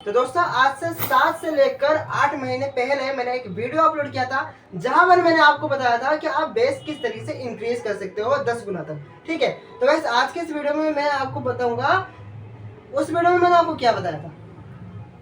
तो दोस्तों आज से 7 से लेकर 8 महीने पहले मैंने एक वीडियो अपलोड किया था जहां पर मैंने आपको बताया था कि आप बेस किस तरीके से इंक्रीज कर सकते हो 10 गुना तक। ठीक है, तो गाइस आज के इस वीडियो में मैं आपको बताऊंगा, उस वीडियो में मैंने आपको क्या बताया था।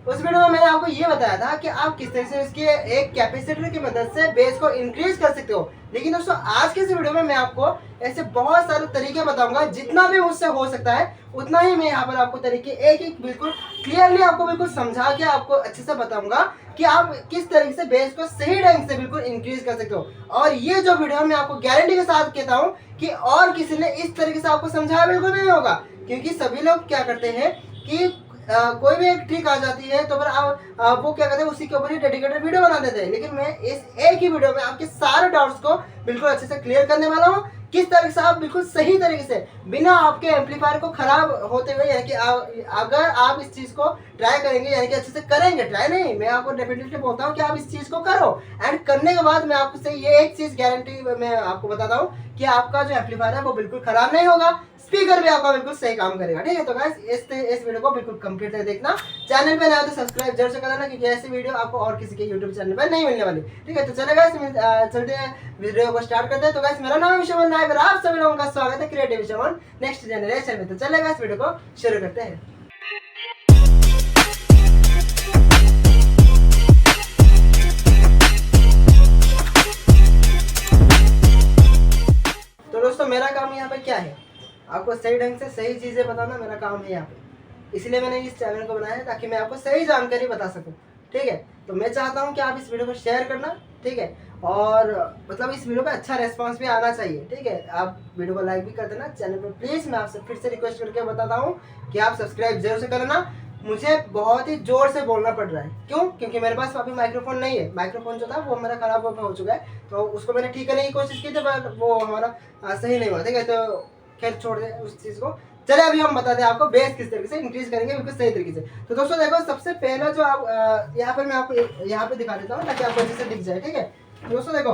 उस वीडियो में मैंने आपको ये बताया था कि आप किस तरह से इसके एक कैपेसिटर की मदद से बेस को इंक्रीज कर सकते हो। लेकिन दोस्तों आज के इस वीडियो में मैं आपको ऐसे बहुत सारे तरीके बताऊंगा, जितना भी मुझसे हो सकता है उतना ही मैं यहाँ पर आपको तरीके एक एक बिल्कुल क्लियरली आपको बिल्कुल समझा के आपको अच्छे से बताऊंगा कि आप किस तरीके से बेस को सही ढंग से बिल्कुल इंक्रीज कर सकते हो। और ये जो वीडियो मैं आपको गारंटी के साथ कहता हूँ कि और किसी ने इस तरीके से आपको समझाया बिल्कुल नहीं होगा, क्योंकि सभी लोग क्या करते हैं कि कोई भी एक ट्रिक आ जाती है तो फिर आप वो क्या करते हैं उसी के ऊपर ही डेडिकेटेड वीडियो बना देते हैं। लेकिन मैं इस एक ही वीडियो में आपके सारे डाउट्स को बिल्कुल अच्छे से क्लियर करने वाला हूँ, किस तरह से आप बिल्कुल सही तरीके से बिना आपके एम्पलीफायर को खराब होते हुए, यानी कि अगर आप इस चीज को ट्राई करेंगे, यानी कि अच्छे से करेंगे, ट्राई नहीं, मैं आपको डेफिनेटली बोलता हूँ कि आप इस चीज को करो एंड करने के बाद मैं आपसे ये एक चीज गारंटी मैं आपको बताता हूँ कि आपका जो एम्पलीफायर है वो बिल्कुल खराब नहीं होगा, स्पीकर भी आपका बिल्कुल सही काम करेगा। ठीक है, तो गाइस इस वीडियो को बिल्कुल कंप्लीट करके देखना, चैनल पे नया तो सब्सक्राइब जरूर से कर देना, क्योंकि ऐसी वीडियो आपको और किसी के यूट्यूब चैनल पर नहीं मिलने वाली। ठीक है, तो चले गाइस चलते हैं वीडियो को स्टार्ट करते हैं। तो गाइस मेरा नाम है विशमन नायक, आप सभी लोगों का स्वागत है क्रिएटिव विशमन नेक्स्ट जनरेशन में। तो चले गाइस वीडियो को शुरू करते हैं। तो दोस्तों मेरा काम यहाँ पे क्या है, आपको सही ढंग से सही चीजें बताना मेरा काम है यहाँ पे, इसलिए मैंने इस चैनल को बनाया है ताकि मैं आपको सही जानकारी बता सकूं। ठीक है, तो मैं चाहता हूँ कि आप इस वीडियो को शेयर करना। ठीक है, और मतलब इस वीडियो पे अच्छा रेस्पॉन्स भी आना चाहिए। ठीक है, आप वीडियो को लाइक भी कर देना, चैनल पर प्लीज मैं आपसे फिर से रिक्वेस्ट करके बताता हूँ कि आप सब्सक्राइब जरूर से करना। मुझे बहुत ही जोर से बोलना पड़ रहा है, क्यों? क्योंकि मेरे पास अभी माइक्रोफोन नहीं है, माइक्रोफोन जो था वो मेरा खराब हो चुका है, तो उसको मैंने ठीक करने की कोशिश की थी बट वो हमारा सही नहीं हुआ। ठीक है, तो खैर छोड़ दे उस चीज़ को। चले अभी हम बताते हैं आपको बेस किस तरीके से इंक्रीज करेंगे बिल्कुल सही तरीके से। तो दोस्तों देखो, सबसे पहला जो आप यहाँ पर मैं आपको यहाँ पे दिखा देता हूँ ताकि आपको अच्छे से दिख जाए। ठीक है, दोस्तों देखो,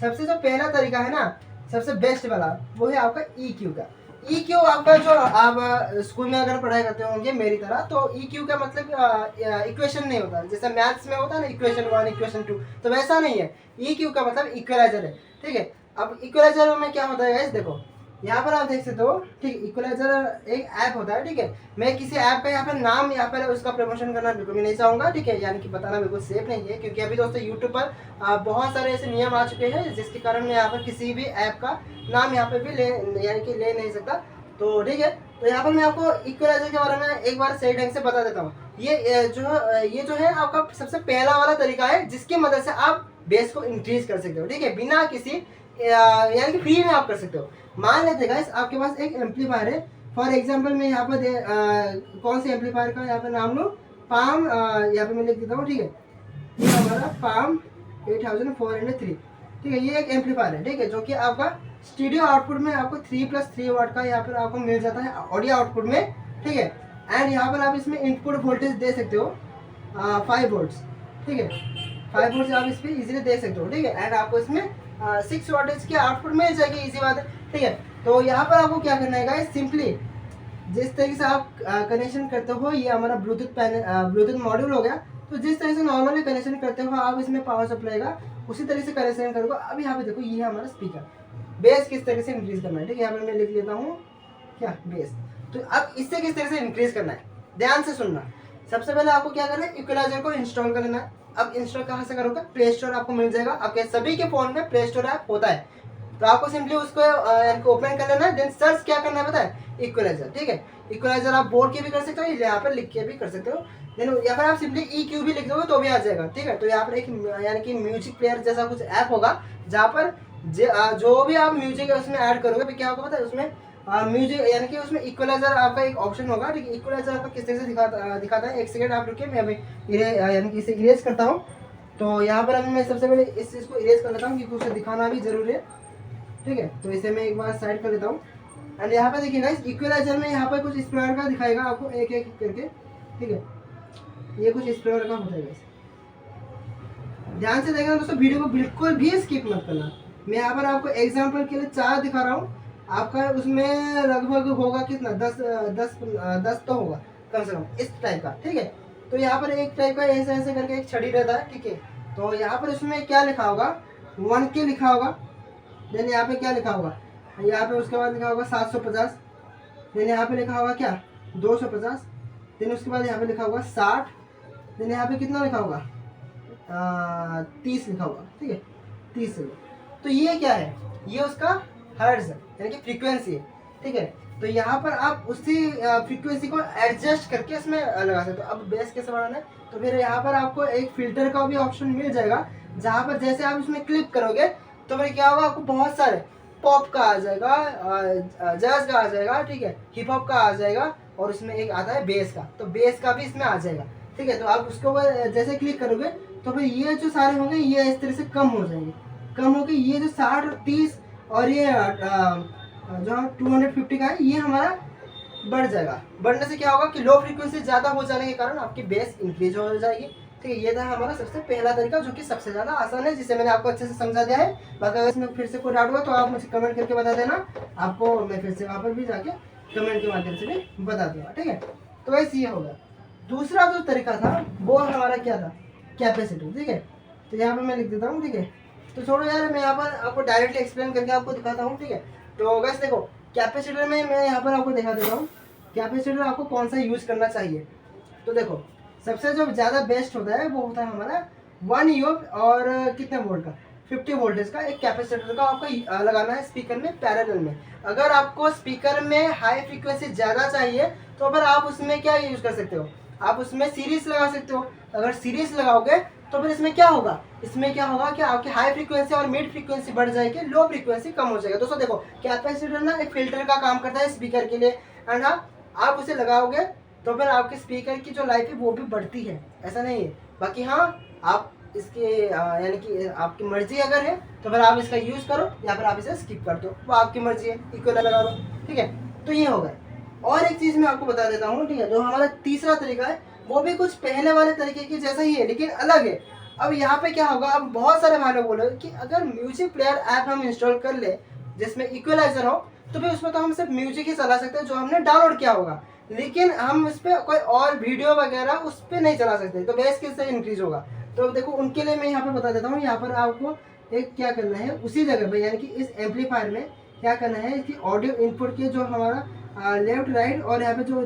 सबसे जो पहला तरीका है ना, सबसे बेस्ट वाला, वो है आपका EQ का। EQ आपका जो आप स्कूल में अगर पढ़ाई करते होंगे मेरी तरह, तो EQ का मतलब इक्वेशन नहीं होता, जैसे मैथ्स में होता है ना इक्वेशन 1 इक्वेशन 2, तो वैसा नहीं है। EQ का मतलब इक्वलाइजर है। ठीक है, अब इक्वलाइजर में क्या होता है गाइस, देखो यहाँ पर आप देख सकते हो। ठीक, इक्वलाइजर एक ऐप होता है। ठीक है, मैं किसी ऐप का यहाँ पर नाम यहाँ पर उसका प्रमोशन करना बिल्कुल भी नहीं चाहूँगा। ठीक है, यानी कि बताना बिल्कुल सेफ नहीं है, क्योंकि अभी दोस्तों यूट्यूब पर बहुत सारे ऐसे नियम आ चुके हैं जिसके कारण मैं यहाँ पर किसी भी ऐप का नाम यहाँ पे भी यानी कि ले नहीं सकता। तो ठीक है, तो यहाँ पर मैं आपको इक्वलाइजर के बारे में एक बार सही ढंग से बता देता हूँ। ये जो है आपका सबसे पहला वाला तरीका है जिसकी मदद से आप बेस को इंक्रीज कर सकते हो। ठीक है, बिना किसी यानी कि फ्री में आप कर सकते हो। मान लेते गाइस आपके पास एक एम्पलीफायर है, फॉर एग्जांपल मैं यहाँ पर कौन से एम्पलीफायर का यहाँ पे नाम लूँ, पाम, यहाँ पे मैं लिख देता हूँ। ठीक है, ये हमारा पाम 8403। ठीक है, ये एक एम्पलीफायर है। ठीक है, जो कि आपका स्टूडियो आउटपुट में आपको 3+3 वाट का यहाँ पर आपको मिल जाता है ऑडियो आउटपुट में। ठीक है, एंड यहाँ पर आप इसमें इनपुट वोल्टेज दे सकते हो 5 वोल्ट्स। ठीक है, 5 वोल्ट आप इस पर इजीली दे सकते हो। ठीक है, एंड आपको इसमें 6 वाटेज की आउटपुट मिल जाएगी, इजी बात है। ठीक है, तो यहाँ पर आपको क्या करना है गाइस, सिंपली जिस तरीके से आप कनेक्शन करते हो, ये हमारा ब्लूटूथ मॉड्यूल हो गया, तो जिस तरह से नॉर्मली कनेक्शन करते हो आप इसमें पावर सप्लाई का, उसी तरह से कनेक्शन करोगे। अब यहाँ पे देखो, ये है हमारा स्पीकर, बेस किस तरह से इंक्रीज करना है। ठीक है, यहाँ पर मैं लिख लेता हूँ क्या, बेस। तो अब इससे किस तरह से इंक्रीज करना है, ध्यान से सुनना। सबसे पहले आपको क्या करना है, इक्वलाइजर को इंस्टॉल कर लेना है। अब इंस्टॉल कहाँ से करोगे, प्ले स्टोर आपको मिल जाएगा, आपके सभी के फोन में प्ले स्टोर ऐप होता है, तो आपको सिंपली उसको ओपन कर लेना है। देन सर्च क्या करना है पता है, इक्वलाइजर। ठीक है, इक्वलाइजर आप बोल के भी कर सकते हो, यहाँ पर लिख के भी कर सकते हो, देन यहाँ पर आप सिंपली EQ भी लिख दोगे तो भी आ जाएगा। ठीक है, तो यहाँ पर एक यानी कि म्यूजिक प्लेयर जैसा कुछ ऐप होगा, जहाँ पर जो भी आप म्यूजिक उसमें ऐड करोगे तो क्या होगा पता है, उसमें म्यूजिक यानी कि उसमें इक्वलाइजर आपका एक ऑप्शन होगा। ठीक है, इक्वलाइजर आपका किस तरह से दिखाता है, एक सेकंड आप रुकिए, मैं अभी यानी कि इसे इरेज करता हूँ। तो यहाँ पर अभी मैं सबसे पहले इस चीज़ को इरेज कर लेता हूँ क्योंकि उसे दिखाना भी जरूरी है। ठीक है, तो इसे मैं एक बार साइड कर लेता हूँ। एंड यहाँ पे देखिए गाइस, इक्वलाइजर में यहाँ पर कुछ इस प्रकार का दिखाएगा आपको एक एक करके। ठीक है, ये कुछ इस प्रकार का होता है गाइस, ध्यान से देखना दोस्तों, वीडियो को बिल्कुल भी स्किप मत करना। मैं यहाँ पर आपको एग्जाम्पल के लिए 4 दिखा रहा हूँ, आपका उसमें लगभग होगा कितना, 10 तो होगा कम से कम इस टाइप का। ठीक है, तो यहाँ पर एक टाइप का ऐसे ऐसे करके एक छड़ी रहता है, ठीक है। तो यहाँ पर उसमें क्या लिखा होगा, 1K लिखा होगा। देन यहाँ पे क्या लिखा होगा, यहाँ पे उसके बाद लिखा होगा 750। देन यहाँ पे लिखा होगा क्या 250। देन उसके बाद यहाँ पे लिखा होगा 60। देन यहाँ पे कितना लिखा होगा 30 लिखा होगा, ठीक है 30 से। तो ये क्या है, ये उसका हर्ट्ज है यानी कि फ्रीक्वेंसी है, ठीक है। तो यहाँ पर आप उसी फ्रीक्वेंसी को एडजस्ट करके इसमें लगा सकते हो। अब बेस कैसे बढ़ाना है, तो फिर यहाँ पर आपको एक फिल्टर का भी ऑप्शन मिल जाएगा, जहाँ पर जैसे आप इसमें क्लिक करोगे तो फिर क्या होगा, आपको बहुत सारे पॉप का आ जाएगा, जैज का आ जाएगा, ठीक है, हिप हॉप का आ जाएगा, और उसमें एक आता है बेस का, तो बेस का भी इसमें आ जाएगा, ठीक है। तो आप उसको जैसे क्लिक करोगे तो फिर ये जो सारे होंगे ये इस तरह से कम हो जाएंगे, कम होके ये जो 60 और 30 और ये जो 250 का है ये हमारा बढ़ जाएगा। बढ़ने से क्या होगा कि लो फ्रीक्वेंसी ज़्यादा हो जाने के कारण आपकी बेस इंक्रीज हो जाएगी, ठीक है। ये था हमारा सबसे पहला तरीका, जो कि सबसे ज़्यादा आसान है, जिसे मैंने आपको अच्छे से समझा दिया है। बाकी अगर इसमें फिर से कोई डाउट हुआ तो आप मुझे कमेंट करके बता देना, आपको मैं फिर से वहाँ पर भी जाके कमेंट के माध्यम से भी बता दूँगा, ठीक है। तो वैसे ये होगा। दूसरा जो तरीका था वो हमारा क्या था, कैपेसिटर, ठीक है। तो यहाँ पर मैं लिख देता हूँ, ठीक है। तो छोड़ो यार, मैं यहाँ पर आपको डायरेक्टली एक्सप्लेन करके आपको दिखाता हूँ, ठीक है। तो बस देखो, कैपेसिटर में मैं यहाँ पर आपको दिखा देता हूँ कैपेसिटर आपको कौन सा यूज़ करना चाहिए। तो देखो, सबसे जो ज़्यादा बेस्ट होता है वो होता है हमारा 1 U और कितने वोल्ट का, 50 वोल्टेज का एक कैपेसिटर का आपको लगाना है स्पीकर में पैरेलल में। अगर आपको स्पीकर में हाई फ्रीक्वेंसी ज़्यादा चाहिए तो फिर आप उसमें क्या यूज़ कर सकते हो, आप उसमें सीरीज लगा सकते हो। अगर सीरीज लगाओगे तो फिर इसमें क्या होगा, इसमें क्या होगा कि आपकी हाई फ्रीक्वेंसी और मिड फ्रीक्वेंसी बढ़ जाएगी, लो फ्रीक्वेंसी कम हो जाएगा। दोस्तों देखो, कैपेसिटर ना एक फिल्टर का काम करता है स्पीकर के लिए, एंड हाँ आप उसे लगाओगे तो फिर आपके स्पीकर की जो लाइफ है वो भी बढ़ती है, ऐसा नहीं है। बाकी हाँ, आप इसके यानी कि आपकी मर्जी अगर है तो फिर आप इसका यूज़ करो या फिर आप इसे स्किप कर दो, वो आपकी मर्जी है, इक्वल लगा लो, ठीक है। तो ये होगा। और एक चीज़ मैं आपको बता देता हूँ, ठीक है, जो हमारा तीसरा तरीका है वो भी कुछ पहले वाले तरीके की जैसा ही है लेकिन अलग है। अब यहाँ पे क्या होगा, अब बहुत सारे भाई लोग बोले कि अगर म्यूजिक प्लेयर ऐप हम इंस्टॉल कर ले जिसमें इक्वलाइजर हो तो फिर उसमें तो हम सिर्फ म्यूजिक ही चला सकते हैं जो हमने डाउनलोड किया होगा, लेकिन हम उस पर कोई और वीडियो वगैरह उस पर नहीं चला सकते, तो बेस किससे इंक्रीज होगा। तो देखो, उनके लिए मैं यहाँ पे बता देता हूँ। यहाँ पर आपको एक क्या करना है, उसी जगह पे यानी कि इस एम्पलीफायर में क्या करना है कि ऑडियो इनपुट के जो हमारा लेफ्ट राइट और यहाँ पे जो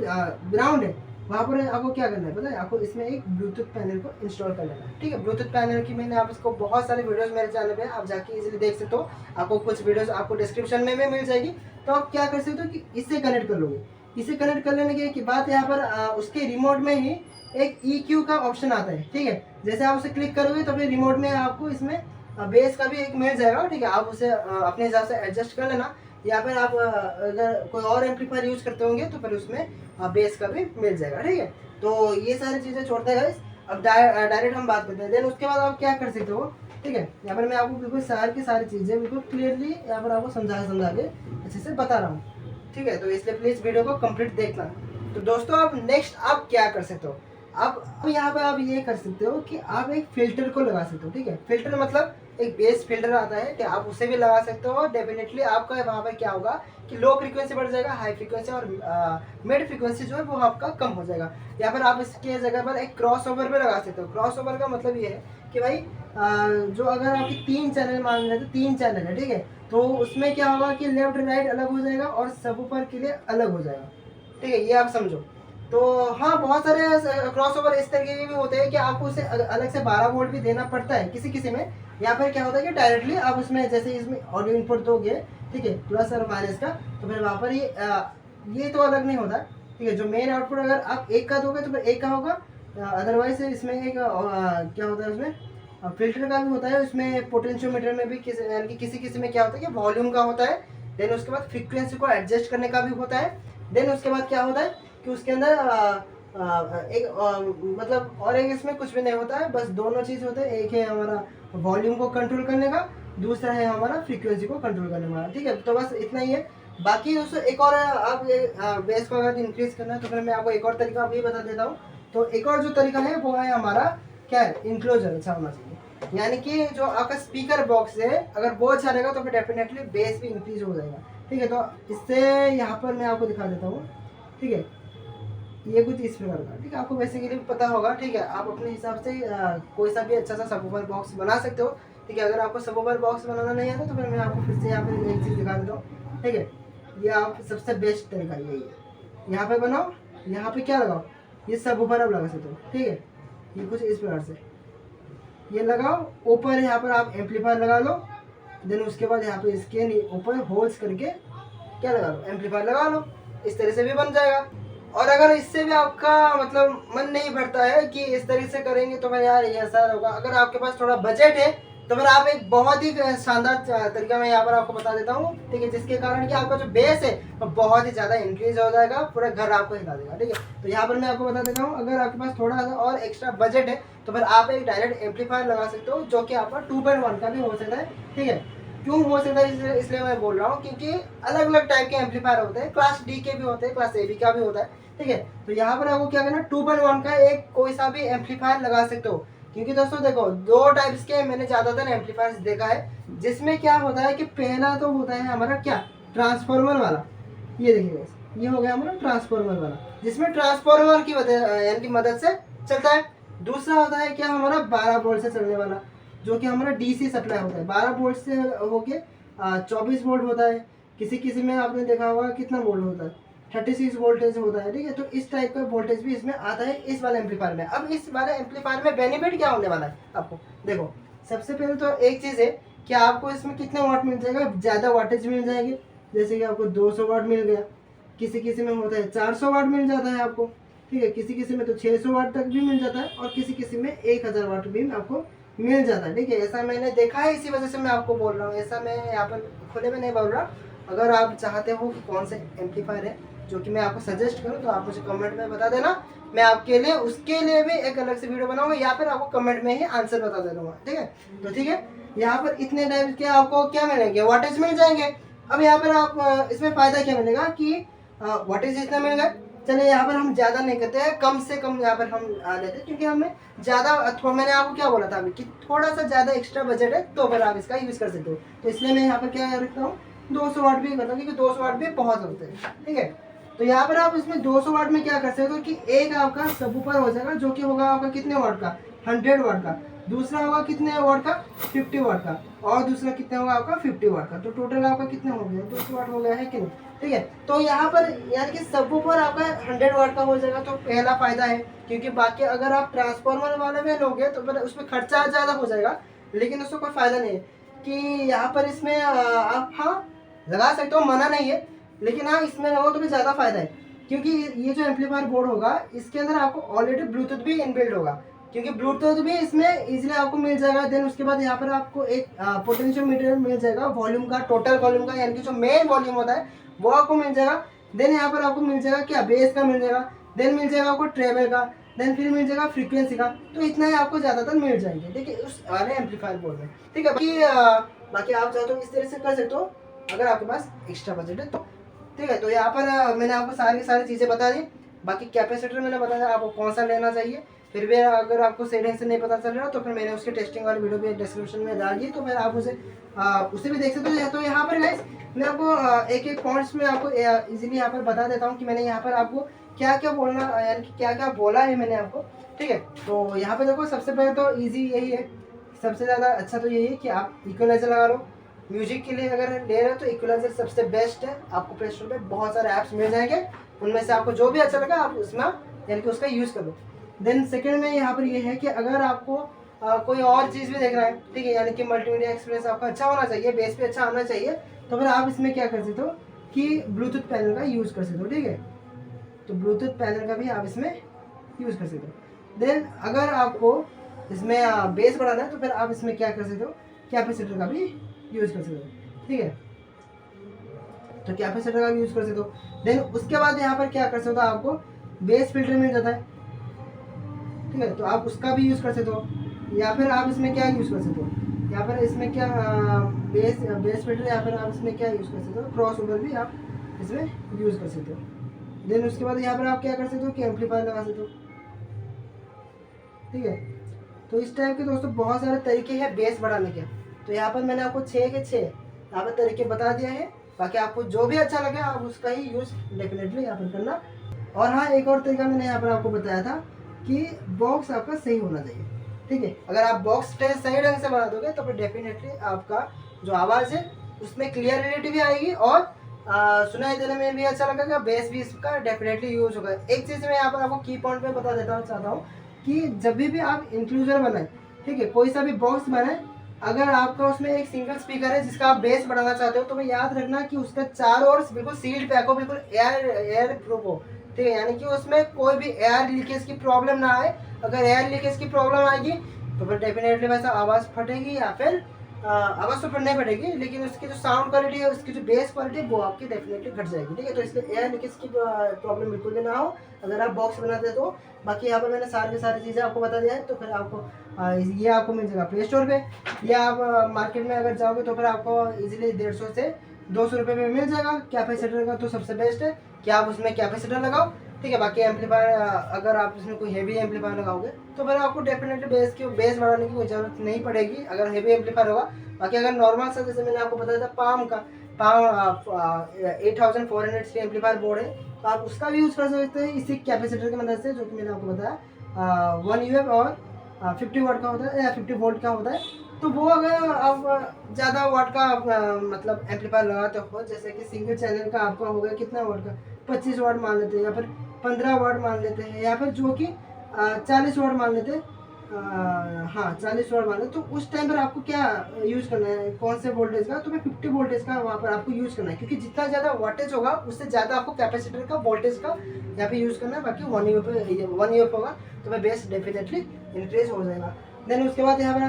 ग्राउंड है वहाँ पर आपको क्या करना है पता है, आपको इसमें एक ब्लूटूथ पैनल को इंस्टॉल कर लेना है, ठीक है। ब्लूटूथ पैनल की मैंने आप इसको बहुत सारे वीडियोस मेरे चैनल पे आप जाके इजीली देख सकते हो, आपको कुछ वीडियोस आपको डिस्क्रिप्शन में भी मिल जाएगी। तो आप क्या कर सकते हो कि इससे कनेक्ट कर लोगे। इसे कनेक्ट कर लेने के बाद यहाँ पर उसके रिमोट में ही एक EQ का ऑप्शन आता है, ठीक है। जैसे आप उसे क्लिक करोगे तो फिर रिमोट में आपको इसमें बेस का भी एक मिल जाएगा, ठीक है। आप उसे अपने हिसाब से एडजस्ट कर लेना, या फिर आप अगर कोई और एम्पलीफायर यूज़ करते होंगे तो फिर उसमें बेस का भी मिल जाएगा, ठीक है। तो ये सारी चीज़ें छोड़ते हैं गाइस। अब डायरेक्ट हम बात करते हैं। देन उसके बाद आप क्या कर सकते हो, ठीक है। यहाँ पर मैं आपको बिल्कुल सारी चीज़ें बिल्कुल क्लियरली यहाँ पर आपको समझा के अच्छे से बता रहा हूँ, ठीक है। तो इसलिए प्लीज़ वीडियो को कंप्लीट देखना। तो दोस्तों, आप नेक्स्ट आप क्या कर सकते हो, अब यहाँ पे आप ये कर सकते हो कि आप एक फिल्टर को लगा सकते हो, ठीक है। फिल्टर मतलब एक बेस फिल्टर आता है कि आप उसे भी लगा सकते हो। डेफिनेटली आपका वहाँ पर क्या होगा कि लो फ्रीक्वेंसी बढ़ जाएगा, हाई फ्रीक्वेंसी और मिड फ्रीक्वेंसी जो है वो आपका कम हो जाएगा। या फिर आप इसके जगह पर एक क्रॉस ओवर भी लगा सकते हो। क्रॉस ओवर का मतलब ये है कि भाई जो अगर आपकी 3 चैनल मान रहे तो 3 चैनल है, ठीक है, तो उसमें क्या होगा कि लेफ्ट राइट अलग हो जाएगा और सबवूफर के लिए अलग हो जाएगा, ठीक है, ये आप समझो। तो हाँ, बहुत सारे क्रॉस ओवर इस तरीके के भी होते हैं कि आपको उसे अलग से 12 वोल्ट भी देना पड़ता है किसी में। यहाँ पर क्या होता है कि डायरेक्टली आप उसमें जैसे इसमें ऑडियो इनपुट दोगे, ठीक है, प्लस और माइनस का, तो फिर वहाँ पर ये तो अलग नहीं होता, ठीक है। जो मेन आउटपुट अगर आप एक का दोगे तो फिर एक का होगा, अदरवाइज इसमें एक क्या होता है, उसमें फिल्टर का भी होता है, उसमें पोटेंशियोमीटर में भी यानी कि किसी में क्या होता है कि वॉल्यूम का होता है। देन उसके बाद फ्रीक्वेंसी को एडजस्ट करने का भी होता है। देन उसके बाद क्या होता है कि उसके अंदर मतलब और एक इसमें कुछ भी नहीं होता है, बस दोनों चीज़ होते हैं। एक है हमारा वॉल्यूम को कंट्रोल करने का, दूसरा है हमारा फ्रीक्वेंसी को कंट्रोल करने वाला, ठीक है। तो बस इतना ही है। बाकी दोस्तों एक और आप बेस को अगर इंक्रीज करना है तो फिर मैं आपको एक और तरीका भी बता देता हूँ। तो एक और जो तरीका है वो है हमारा क्या है, इंक्लोजर अच्छा होना चाहिए। यानी कि जो आपका स्पीकर बॉक्स है अगर वो अच्छा रहेगा तो फिर डेफिनेटली बेस भी इंक्रीज हो जाएगा, ठीक है। तो इससे यहाँ पर मैं आपको दिखा देता हूँ, ठीक है। ये कुछ इस प्रकार का, ठीक है। आपको बेसिकली पता होगा, ठीक है। आप अपने हिसाब से कोई सा भी अच्छा सा सबवूफर बॉक्स बना सकते हो, ठीक है। अगर आपको सबवूफर बॉक्स बनाना नहीं आता तो फिर मैं आपको फिर से यहाँ पे एक चीज़ दिखा देता हूँ, ठीक है। ये आप सबसे बेस्ट तरीका यही है, यहाँ पे बनाओ, यहाँ पे क्या लगाओ, ये सबवूफर आप लगा सकते हो, ठीक है। ये कुछ इस प्रकार से ये लगाओ, ऊपर यहाँ पर आप एम्पलीफायर लगा लो, देन उसके बाद यहाँ पे इसके ऊपर होल्स करके क्या लगा लो, एम्पलीफायर लगा लो। इस तरह से भी बन जाएगा। और अगर इससे भी आपका मतलब मन नहीं भरता है कि इस तरीके से करेंगे तो फिर यार ये ऐसा होगा, अगर आपके पास थोड़ा बजट है तो फिर आप एक बहुत ही शानदार तरीका मैं यहाँ पर आपको बता देता हूँ, ठीक है। जिसके कारण कि आपका जो बेस है वो बहुत ही ज़्यादा इंक्रीज हो जाएगा, पूरा घर आपको हिला देगा, ठीक है। तो यहाँ पर मैं आपको बता देता हूँ, अगर आपके पास थोड़ा सा और एक्स्ट्रा बजट है तो फिर आप एक डायरेक्ट एम्पलीफायर लगा सकते हो, जो कि आपका 2.1 का भी हो सकता है, ठीक है। क्यों हो सकता है इसलिए मैं बोल रहा हूँ, क्योंकि अलग अलग टाइप के एम्पलीफायर होते हैं, क्लास डी के भी होते हैं, क्लास ए बी का भी होता है, ठीक है। तो यहाँ पर आपको क्या करना, 2.1 का एक कोई सा भी एम्पलीफायर लगा सकते हो। क्योंकि दोस्तों देखो, दो टाइप्स के मैंने ज़्यादातर एम्पलीफायर्स देखा है, जिसमें क्या होता है कि पहला तो होता है हमारा क्या, ट्रांसफॉर्मर वाला। ये देखिए ये हो गया हमारा ट्रांसफॉर्मर वाला, जिसमें ट्रांसफॉर्मर की वजह यानी कि मदद से चलता है। दूसरा होता है क्या हमारा 12 वोल्ट से चलने वाला, जो कि हमारा डीसी सप्लाई होता है। 12 वोल्ट से होके 24 वोल्ट होता है। किसी किसी में आपने देखा होगा कितना वोल्ट होता है, 36 वोल्टेज होता है, ठीक है। तो इस टाइप का वोल्टेज भी इसमें आता है इस वाले एम्पलीफायर में। अब इस वाले एम्पलीफायर में बेनिफिट क्या होने वाला है आपको, देखो सबसे पहले तो एक चीज़ है कि आपको इसमें कितने वाट मिल जाएगा, ज़्यादा वाटेज मिल जाएंगे। जैसे कि आपको 200 वाट मिल गया, किसी किसी में होता है 400 वाट मिल जाता है आपको, ठीक है। किसी किसी में तो 600 वाट तक भी मिल जाता है, और किसी किसी में 1000 वाट भी आपको मिल जाता है, ठीक है। ऐसा मैंने देखा है, इसी वजह से मैं आपको बोल रहा हूँ, ऐसा मैं यहाँ पर खुले में नहीं बोल रहा। अगर आप चाहते हो कि कौन से एम्पलीफायर है जो कि मैं आपको सजेस्ट करूँ तो आप मुझे कमेंट में बता देना, मैं आपके लिए उसके लिए भी एक अलग से वीडियो बनाऊंगा, या फिर आपको कमेंट में ही आंसर बता दे दूँगा, ठीक है। तो ठीक है, यहाँ पर इतने टाइप के आपको क्या मिलेंगे, वाटेज मिल जाएंगे। अब यहाँ पर आप इसमें फ़ायदा क्या मिलेगा कि वाटेज इतना मिल गया। चलिए यहाँ पर हम ज़्यादा नहीं करते हैं, कम से कम यहाँ पर हम लेते हैं, क्योंकि हमें ज़्यादा मैंने आपको क्या बोला था अभी कि थोड़ा सा ज़्यादा एक्स्ट्रा बजट है तो फिर आप इसका यूज़ कर सकते हो। तो इसलिए मैं यहाँ पर क्या रखता हूँ, 200 वाट भी करता हूँ, क्योंकि 200 वाट भी बहुत होते हैं, ठीक है। तो यहाँ पर आप इसमें 200 वाट में क्या कर सकते हो कि एक आपका सबवूफर हो जाएगा, जो कि होगा आपका कितने वाट का, 100 वाट का। दूसरा होगा कितने वाट का, 50 वाट का। और दूसरा कितना होगा आपका, 50 वाट का। तो टोटल आपका कितना हो गया, 200 वाट हो गया है कि नहीं, ठीक है। तो यहाँ पर यानी कि सबवूफर आपका 100 वाट का हो जाएगा, तो पहला फायदा है। क्योंकि बाकी अगर आप ट्रांसफॉर्मर वाले में लोगे तो फिर उसमें खर्चा ज़्यादा हो जाएगा, लेकिन उसको कोई फ़ायदा नहीं है कि यहाँ पर इसमें आप हाँ लगा सकते हो, मना नहीं है, लेकिन हाँ इसमें रहो तो भी ज़्यादा फायदा है। क्योंकि ये जो एम्पलीफायर बोर्ड होगा इसके अंदर आपको ऑलरेडी ब्लूटूथ भी इनबिल्ट होगा, क्योंकि ब्लूटूथ भी इसमें इजीली आपको मिल जाएगा। देन उसके बाद यहाँ पर आपको एक पोटेंशियोमीटर मिल जाएगा, वॉल्यूम का, टोटल वॉल्यूम का, यानी कि जो मेन वॉल्यूम होता है वो आपको मिल जाएगा। देन यहाँ पर आपको मिल जाएगा क्या, बेस का मिल जाएगा। देन मिल जाएगा आपको ट्रेवल का, देन फिर मिल जाएगा फ्रीक्वेंसी का। तो इतना ही आपको ज़्यादातर मिल जाएंगे, ठीक है, उस वाले एम्पलीफायर बोर्ड में, ठीक है। बाकी आप चाहो तो इस तरह से कर सकते हो अगर आपके पास एक्स्ट्रा बजट है तो, ठीक है। तो यहाँ पर मैंने आपको सारी की सारी चीज़ें बता दी। बाकी कैपेसिटर मैंने बताया आपको कौन सा लेना चाहिए। फिर भी अगर आपको सही ढंग से नहीं पता चल रहा तो फिर मैंने उसके टेस्टिंग वाली वीडियो भी डिस्क्रिप्शन में डाल दी, तो फिर आप उसे भी देख सकते हो। तो यहाँ पर गाइस मैं आपको एक एक पॉइंट्स में आपको इजीली यहाँ पर बता देता हूँ कि मैंने यहाँ पर आपको क्या क्या बोलना, यानी कि क्या क्या बोला है मैंने आपको, ठीक है। तो यहाँ पर देखो सबसे पहले तो ईजी यही है, सबसे ज़्यादा अच्छा तो यही है कि आप इक्वलाइजर लगा लो। म्यूजिक के लिए अगर ले रहे हो तो इक्वलाइजर सबसे बेस्ट है। आपको प्ले स्टोर पे बहुत सारे ऐप्स मिल जाएंगे, उनमें से आपको जो भी अच्छा लगा आप उसमें यानी कि उसका यूज़ कर लो। देन सेकंड में यहाँ पर ये है कि अगर आपको कोई और चीज़ भी देखना है, ठीक है, यानी कि मल्टीमीडिया एक्सपीरियंस आपका अच्छा होना चाहिए, बेस पे अच्छा आना चाहिए, तो फिर आप इसमें क्या कर सकते हो कि ब्लूटूथ पैनल का यूज़ कर सकते हो, ठीक है। तो ब्लूटूथ पैनल का भी आप इसमें यूज़ कर सकते हो। देन अगर आपको इसमें बेस बढ़ाना है तो फिर आप इसमें क्या कर सकते हो, कैपेसिटर का भी यूज़ कर सकते हो, ठीक है। तो कैपेसिटर का भी यूज़ कर सकते हो। देन उसके बाद यहाँ पर क्या कर सकते हो, आपको बेस फिल्टर मिल जाता है, ठीक है, तो आप उसका भी यूज़ कर सकते हो। या फिर आप इसमें क्या यूज़ कर सकते हो, यहाँ पर इसमें क्या बेस फिल्टर, यहाँ पर आप इसमें क्या यूज़ कर सकते हो, क्रॉस ओवर भी आप इसमें यूज़ कर सकते हो। देन उसके बाद यहाँ पर आप क्या कर सकते हो कि एम्पलीफायर लगा सकते हो, ठीक है। तो इस टाइप के दोस्तों बहुत सारे तरीके हैं बेस बढ़ाने के। तो यहाँ पर मैंने आपको 6 के 6 यहाँ पर तरीके बता दिए हैं। बाकी आपको जो भी अच्छा लगे आप उसका ही यूज़ डेफिनेटली यहाँ पर करना। और हाँ, एक और तरीका मैंने यहाँ पर आपको बताया था कि बॉक्स आपका सही होना चाहिए, ठीक है। अगर आप बॉक्स सही ढंग से बना दोगे तो फिर डेफिनेटली आपका जो आवाज़ है उसमें क्लियरिटी भी आएगी और सुनाई देने में भी अच्छा लगेगा, बेस भी इसका डेफिनेटली यूज होगा। एक चीज़ मैं यहाँ पर आपको की पॉइंट पे बता देता चाहता हूँ कि जब भी आप इंक्लूजर बनाए, ठीक है, कोई सा भी बॉक्स बनाए, अगर आपका उसमें एक सिंगल स्पीकर है जिसका आप बेस बढ़ाना चाहते हो, तो मैं याद रखना कि उसका चारों ओर बिल्कुल सील्ड पैक हो, बिल्कुल एयर प्रूफ हो, ठीक है। यानी कि उसमें कोई भी एयर लीकेज की प्रॉब्लम ना आए। अगर एयर लीकेज की प्रॉब्लम आएगी तो फिर डेफिनेटली वैसा आवाज़ फटेगी या फिर आवाज़ तो फटने पड़ेगी, लेकिन उसकी जो साउंड क्वालिटी है, उसकी जो बेस क्वालिटी है, वो आपकी डेफिनेटली घट जाएगी, ठीक है। तो इसलिए एयर लीकेज की प्रॉब्लम बिल्कुल भी ना हो अगर आप बॉक्स बनाते तो। बाकी यहाँ पर मैंने सारी चीज़ें आपको बता दिया है। तो फिर आपको ये आपको मिल जाएगा प्ले स्टोर पे, या आप मार्केट में अगर जाओगे तो फिर आपको इजीली 150 से 200 रुपये में मिल जाएगा। कैपेसिटर का तो सबसे बेस्ट है कि आप उसमें कैपेसिटर लगाओ, ठीक है। बाकी एम्पलीफायर, अगर आप इसमें कोई हेवी एम्पलीफायर लगाओगे तो फिर आपको डेफिनेटली बेस बढ़ाने की कोई ज़रूरत नहीं पड़ेगी अगर हेवी एम्पलीफायर होगा। बाकी अगर नॉर्मल सा, जैसे मैंने आपको बताया था पाम 8400 एम्पलीफायर बोर्ड है, तो आप उसका भी यूज़ कर सकते हैं इसी कैपेसिटर की मदद से, जो कि मैंने आपको बताया 1 UF और 50 वाट का होता है या 50 वोल्ट का होता है। तो वो अगर आप ज़्यादा वाट का मतलब एम्पलीफायर लगाते हो, जैसे कि सिंगल चैनल का आपका हो गया कितना वाट का, 25 वाट मान लेते हैं, या फिर 15 वाट मान लेते हैं, या फिर जो कि 40 वाट मान लेते हैं, हाँ 40 वाट मान लेते, तो उस टाइम पर आपको क्या यूज़ करना है, कौन से वोल्टेज का, तो मैं 50 वोल्टेज का वहाँ पर आपको यूज़ करना है, क्योंकि जितना ज़्यादा वाटेज होगा उससे ज़्यादा आपको कैपेसिटर का वोल्टेज का यहाँ पे यूज़ करना है। बाकी 1 UF होगा तो मैं बेस डेफिनेटली इंक्रीज हो जाएगा। देन उसके बाद यहाँ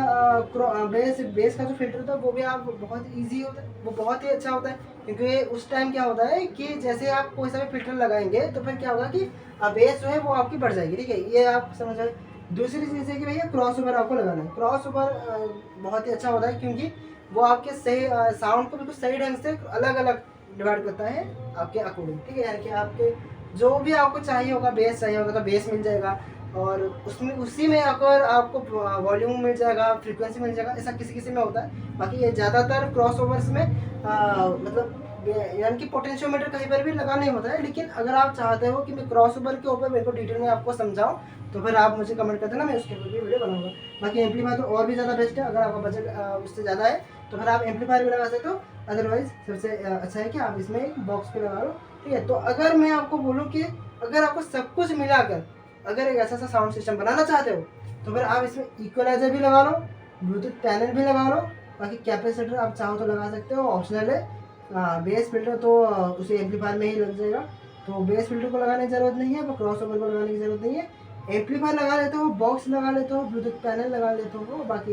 पर बेस का जो फिल्टर होता है वो भी आप बहुत ईजी होता है, वो बहुत ही अच्छा होता है, क्योंकि उस टाइम क्या होता है कि जैसे आप कोई सा भी फिल्टर लगाएंगे तो फिर क्या होगा कि बेस जो है वो आपकी बढ़ जाएगी, ठीक है। ये आप समझ रहे। दूसरी चीज़ है कि भैया क्रॉस ओवर आपको लगाना है। क्रॉस ओवर बहुत ही अच्छा होता है क्योंकि वो आपके सही साउंड को बिल्कुल सही ढंग से अलग अलग डिवाइड करता है आपके अकॉर्डिंग, ठीक है। यानी कि आपके जो भी आपको चाहिए होगा, बेस चाहिए होगा तो बेस मिल जाएगा, और उसमें उसी में अगर आपको वॉल्यूम मिल जाएगा, फ्रीक्वेंसी मिल जाएगा, ऐसा किसी में होता है। बाकी ये ज़्यादातर क्रॉस ओवर्स में मतलब यानी कि पोटेंशियोमीटर कहीं पर भी लगा नहीं होता है। लेकिन अगर आप चाहते हो कि मैं क्रॉस ओवर के ऊपर मेरे को डिटेल में आपको समझाऊं तो फिर आप मुझे कमेंट कर देना, मैं उसके ऊपर भी वीडियो बनाऊंगा। बाकी एम्पलीफायर तो और भी ज़्यादा बेस्ट है, अगर आपका बजट उससे ज़्यादा है तो फिर आप एम्पलीफायर भी लगा सकते हो। अदरवाइज सबसे अच्छा है कि आप इसमें एक बॉक्स पे लगा लो, ठीक है। तो अगर मैं आपको बोलूँ कि अगर आपको सब कुछ मिलाकर अगर एक ऐसा सा साउंड सिस्टम बनाना चाहते हो तो फिर आप इसमें इक्वलाइजर भी लगा लो, ब्लूटूथ पैनल भी लगा लो, बाकी कैपेसिटर आप चाहो तो लगा सकते हो, ऑप्शनल है। बेस फिल्टर तो उसे एम्पलीफायर में ही लग जाएगा, तो बेस फिल्टर को लगाने की ज़रूरत नहीं है, क्रॉस ओवर को लगाने की ज़रूरत नहीं है। एम्पलीफायर लगा लेते हो, बॉक्स लगा लेते हो, ब्लूटूथ पैनल लगा लेते हो, बाकी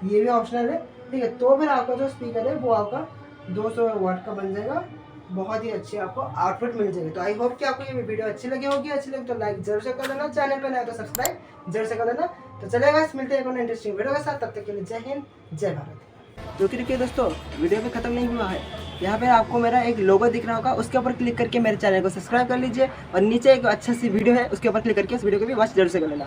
ये भी ऑप्शनल है, ठीक है। तो फिर आपका जो स्पीकर है वो आपका 200 वाट का बन जाएगा, बहुत ही अच्छी आपको आउटपुट मिल जाएगी। तो आई होप कि आपको ये वीडियो अच्छी लगी होगी। अच्छी लगी तो लाइक जरूर से कर देना, चैनल पर नया तो सब्सक्राइब जरूर से कर देना। तो चलेगा, मिलते हैं एक इंटरेस्टिंग वीडियो के साथ, तब तक के लिए जय हिंद जय भारत। तो क्योंकि दोस्तों वीडियो भी खत्म नहीं हुआ है, यहाँ पे आपको मेरा एक लोगो दिख रहा होगा, उसके ऊपर क्लिक करके मेरे चैनल को सब्सक्राइब कर लीजिए, और नीचे एक अच्छा सी वीडियो है उसके ऊपर क्लिक करके उस वीडियो को भी वॉच जरूर से कर लेना।